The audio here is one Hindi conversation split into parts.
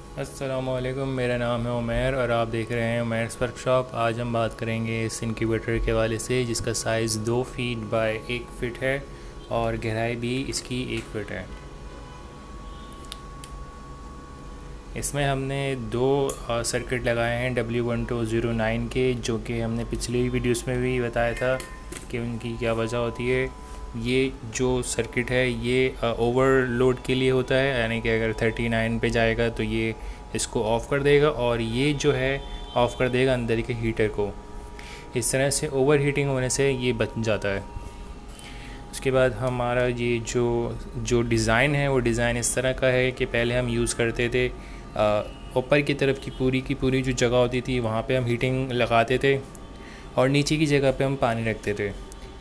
अस्सलामुअलैकुम, मेरा नाम है उमैर और आप देख रहे हैं उमैर्स वर्कशॉप। आज हम बात करेंगे इस इनक्यूबेटर के हवाले से, जिसका साइज़ 2 फीट बाय 1 फीट है और गहराई भी इसकी 1 फीट है। इसमें हमने दो सर्किट लगाए हैं W1209 के, जो कि हमने पिछली वीडियोस में भी बताया था कि उनकी क्या वजह होती है। ये जो सर्किट है ये ओवरलोड के लिए होता है, यानी कि अगर 39 पे जाएगा तो ये इसको ऑफ़ कर देगा और ये जो है ऑफ़ कर देगा अंदर के हीटर को। इस तरह से ओवर हीटिंग होने से ये बच जाता है। उसके बाद हमारा ये जो डिज़ाइन है वो डिज़ाइन इस तरह का है कि पहले हम यूज़ करते थे ऊपर की तरफ की पूरी जो जगह होती थी वहाँ पे हम हीटिंग लगाते थे और नीचे की जगह पे हम पानी रखते थे।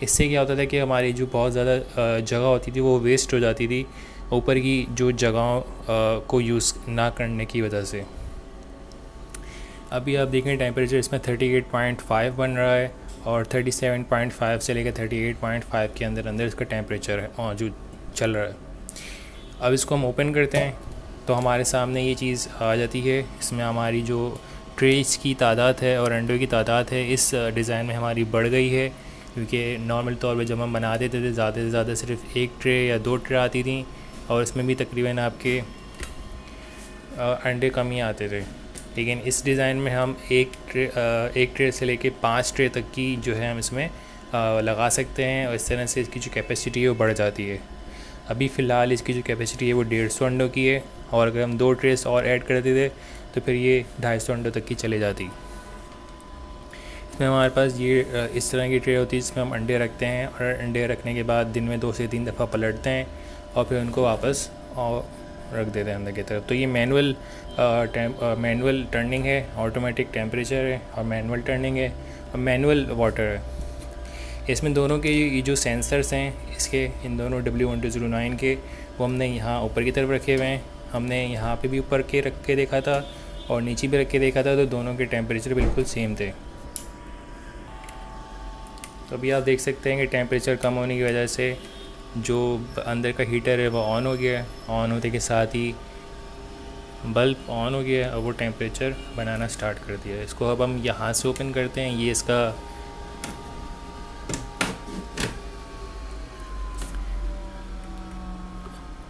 इससे क्या होता था कि हमारी जो बहुत ज़्यादा जगह होती थी वो वेस्ट हो जाती थी ऊपर की जो जगहों को यूज़ ना करने की वजह से। अभी आप देखें टेम्परेचर इसमें 38.5 बन रहा है और 37.5 से लेकर 38.5 के अंदर इसका टेम्परेचर है और जो चल रहा है। अब इसको हम ओपन करते हैं तो हमारे सामने ये चीज़ आ जाती है। इसमें हमारी जो ट्रेस की तादाद है और अंडों की तादाद है इस डिज़ाइन में हमारी बढ़ गई है, क्योंकि नॉर्मल तौर पे जब हम बना देते थे ज़्यादा से ज़्यादा सिर्फ 1 ट्रे या 2 ट्रे आती थी और इसमें भी तकरीबन आपके अंडे कम ही आते थे। लेकिन इस डिज़ाइन में हम एक ट्रे से लेके 5 ट्रे तक की जो है हम इसमें लगा सकते हैं और इस तरह से इसकी जो कैपेसिटी है वो बढ़ जाती है। अभी फ़िलहाल इसकी जो कैपेसिटी है वो 150 अंडों की है और अगर हम 2 ट्रेस और ऐड कर देते तो फिर ये 250 अंडों तक की चले जाती। इसमें हमारे पास ये इस तरह की ट्रे होती है जिसमें हम अंडे रखते हैं और अंडे रखने के बाद दिन में 2 से 3 दफ़ा पलटते हैं और फिर उनको वापस और रख देते हैं अंदर की तरफ। तो ये मैनुअल टर्निंग है, ऑटोमेटिक टेम्परेचर है और मैनुअल टर्निंग है और मैनुअल वाटर है। इसमें दोनों के ये जो सेंसर्स हैं इसके, इन दोनों W1209 के, वो हमने यहाँ ऊपर की तरफ रखे हुए हैं। हमने यहाँ पे भी ऊपर के रख के देखा था और नीचे भी रख के देखा था, तो दोनों के टेम्परेचर बिल्कुल सेम थे। तो अभी आप देख सकते हैं कि टेम्परेचर कम होने की वजह से जो अंदर का हीटर है वो ऑन हो गया है। ऑन होते के साथ ही बल्ब ऑन हो गया है और वो टेम्परेचर बनाना स्टार्ट कर दिया है। इसको अब हम यहाँ से ओपन करते हैं। ये इसका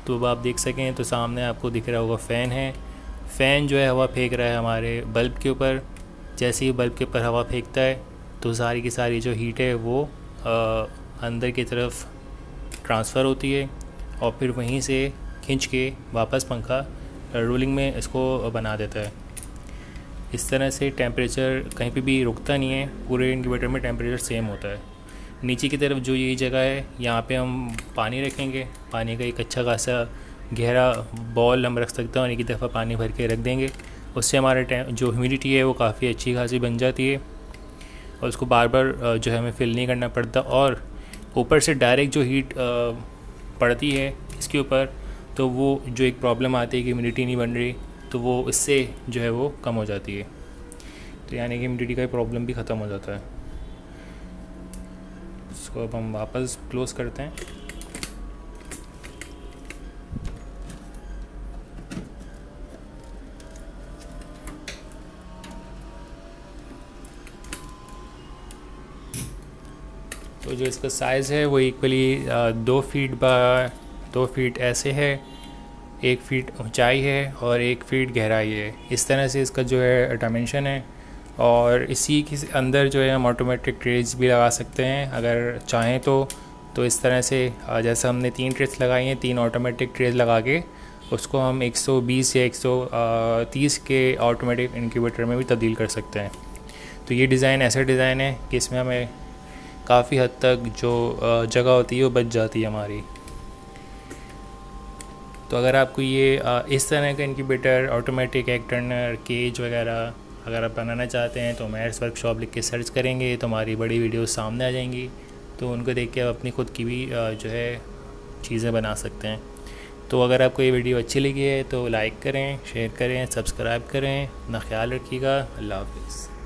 तो अब आप देख सकें तो सामने आपको दिख रहा होगा फ़ैन है। फ़ैन जो है हवा फेंक रहा है हमारे बल्ब के ऊपर। जैसे ही बल्ब के ऊपर हवा फेंकता है तो सारी की सारी जो हीट है वो अंदर की तरफ ट्रांसफ़र होती है और फिर वहीं से खींच के वापस पंखा रोलिंग में इसको बना देता है। इस तरह से टेम्परेचर कहीं पे भी रुकता नहीं है, पूरे इनक्यूबेटर में टेम्परेचर सेम होता है। नीचे की तरफ जो ये जगह है यहाँ पे हम पानी रखेंगे। पानी का एक अच्छा खासा गहरा बॉल हम रख सकते हैं और एक ही दफ़ा पानी भर के रख देंगे। उससे हमारा जो ह्यूमिडिटी है वो काफ़ी अच्छी खासी बन जाती है और उसको बार बार जो है हमें फिल नहीं करना पड़ता। और ऊपर से डायरेक्ट जो हीट पड़ती है इसके ऊपर, तो वो जो एक प्रॉब्लम आती है कि ह्यूमिडिटी नहीं बन रही, तो वो इससे जो है वो कम हो जाती है। तो यानी कि ह्यूमिडिटी का प्रॉब्लम भी ख़त्म हो जाता है। इसको अब हम वापस क्लोज़ करते हैं। तो जो इसका साइज़ है वो इक्वली 2 फीट बाय 2 फीट ऐसे है, 1 फीट ऊंचाई है और 1 फीट गहराई है। इस तरह से इसका जो है डायमेंशन है। और इसी के अंदर जो है हम ऑटोमेटिक ट्रेस भी लगा सकते हैं अगर चाहें तो इस तरह से जैसे हमने 3 ट्रेस लगाई हैं, 3 ऑटोमेटिक ट्रेस लगा के उसको हम 120 या 130 के ऑटोमेटिक इनक्यूबेटर में भी तब्दील कर सकते हैं। तो ये डिज़ाइन ऐसा डिज़ाइन है कि इसमें हमें काफ़ी हद तक जो जगह होती है वो बच जाती है हमारी। तो अगर आपको ये इस तरह का incubator, automatic egg turner, cage वगैरह अगर आप बनाना चाहते हैं तो उमैर्स वर्कशॉप लिख के सर्च करेंगे तो हमारी बड़ी वीडियोस सामने आ जाएंगी। तो उनको देख के आप अपनी ख़ुद की भी जो है चीज़ें बना सकते हैं। तो अगर आपको ये वीडियो अच्छी लगी है तो लाइक करें, शेयर करें, सब्सक्राइब करें। अपना ख्याल रखिएगा। अल्लाह हाफ़िज़।